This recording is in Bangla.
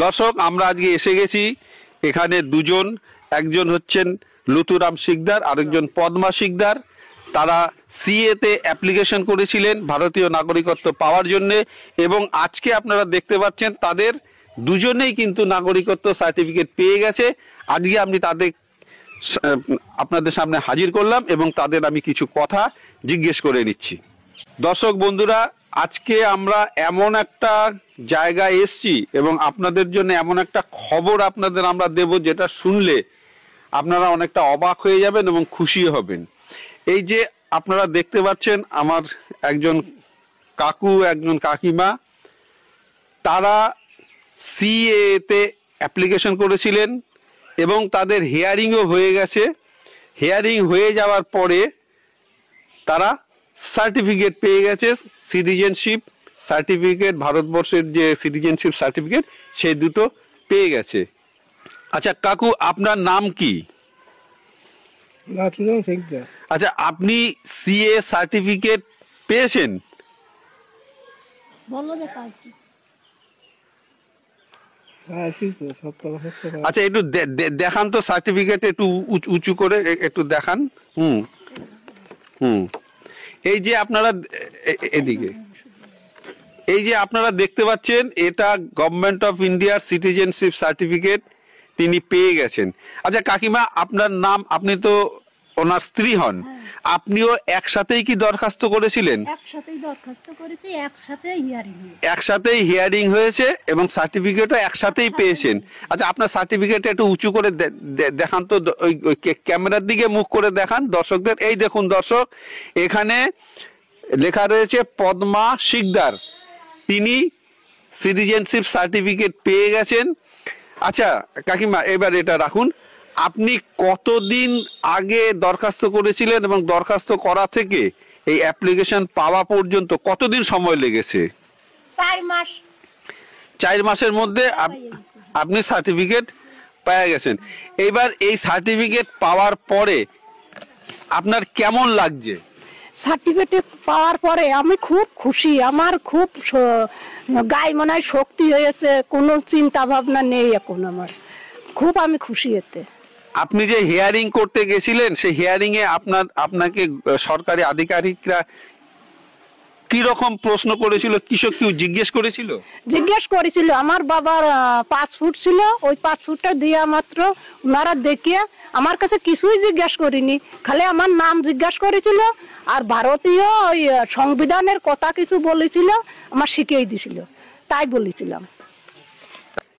দর্শক, আমরা আজকে এসে গেছি এখানে দুজন, একজন হচ্ছেন লুতুরাম শিকদার, আরেকজন পদ্মা শিকদার। তারা সিএতে অ্যাপ্লিকেশন করেছিলেন ভারতীয় নাগরিকত্ব পাওয়ার জন্য, এবং আজকে আপনারা দেখতে পাচ্ছেন তাদের দুজনেই কিন্তু নাগরিকত্ব সার্টিফিকেট পেয়ে গেছে। আজকে আমি তাদের আপনাদের সামনে হাজির করলাম এবং তাদের আমি কিছু কথা জিজ্ঞেস করে নিচ্ছি। দর্শক বন্ধুরা, আজকে আমরা এমন একটা জায়গায় এসছি এবং আপনাদের জন্য এমন একটা খবর আপনাদের আমরা দেব, যেটা শুনলে আপনারা অনেকটা অবাক হয়ে যাবেন এবং খুশি হবেন। এই যে আপনারা দেখতে পাচ্ছেন আমার একজন কাকু, একজন কাকিমা, তারা সিএতে অ্যাপ্লিকেশন করেছিলেন এবং তাদের হিয়ারিংও হয়ে গেছে। হিয়ারিং হয়ে যাওয়ার পরে তারা সার্টিফিকেট পেয়ে গেছে, সিটিজেনশিপ সার্টিফিকেট, ভারতবর্ষের যে সিটিজেনশিপ সার্টিফিকেট, সেই দুটো পেয়ে গেছে। আচ্ছা কাকু, আপনার নাম কি? আচ্ছা, আপনি সিএ সার্টিফিকেট পেয়েছেন? আচ্ছা, একটু দেখান তো সার্টিফিকেট, একটু উঁচু করে একটু দেখান। এই যে আপনারা এদিকে, এই যে আপনারা দেখতে পাচ্ছেন, এটা গভর্নমেন্ট অফ ইন্ডিয়ার সিটিজেনশিপ সার্টিফিকেট তিনি পেয়ে গেছেন। আচ্ছা কাকিমা, আপনার নাম, আপনি তো ওনার স্ত্রী হন, আপনিও একসাথেই কি দরখাস্ত করেছিলেন? একসাথেই দরখাস্ত করেছি, একসাথেই হিয়ারিং হয়েছে এবং সার্টিফিকেটও একসাথেই পেয়েছেন। আচ্ছা, আপনার সার্টিফিকেট একটু উঁচু করে দেখান তো, ওই ক্যামেরার দিকে মুখ করে দেখান দর্শকদের। এই দেখুন দর্শক, এখানে লেখা রয়েছে পদ্মা শিকদার, তিনি সিটিজেনশিপ সার্টিফিকেট পেয়ে গেছেন। আচ্ছা কাকিমা, এবার এটা রাখুন, আপনি কতদিন আগে দরখাস্ত করেছিলেন এবং দরখাস্ত করা থেকে এই অ্যাপ্লিকেশন পাওয়া পর্যন্ত কতদিন সময় লেগেছে? 4 মাস। 4 মাসের মধ্যে আপনি সার্টিফিকেট পেয়ে গেছেন। এবার এই সার্টিফিকেট পাওয়ার পরে আপনার কেমন লাগছে? সার্টিফিকেট পাওয়ার পরে আমি খুব খুশি, আমার খুব গায়ে মনে হয় শক্তি হয়েছে, কোনো চিন্তা ভাবনা নেই এখন আমার, খুব আমি খুশি এতে। আপনি যে হিয়ারিং করতে গেছিলেন, সেই হিয়ারিং এ আপনাকে সরকারি আধিকারিকরা কি রকম প্রশ্ন করেছিল, কিসব কি জিজ্ঞেস করেছিল? জিজ্ঞেস করেছিল, আমার বাবার পাসপোর্ট ছিল, ওই পাসপোর্টটা দিয়া মাত্র ওনারা দেখিয়ে আমার কাছে কিছুই জিজ্ঞেস করিনি, খালি আমার নাম জিজ্ঞাসা করেছিল আর ভারতীয় ওই সংবিধানের কথা কিছু বলেছিল, আমার শিখিয়ে দিছিল, তাই বলেছিলাম।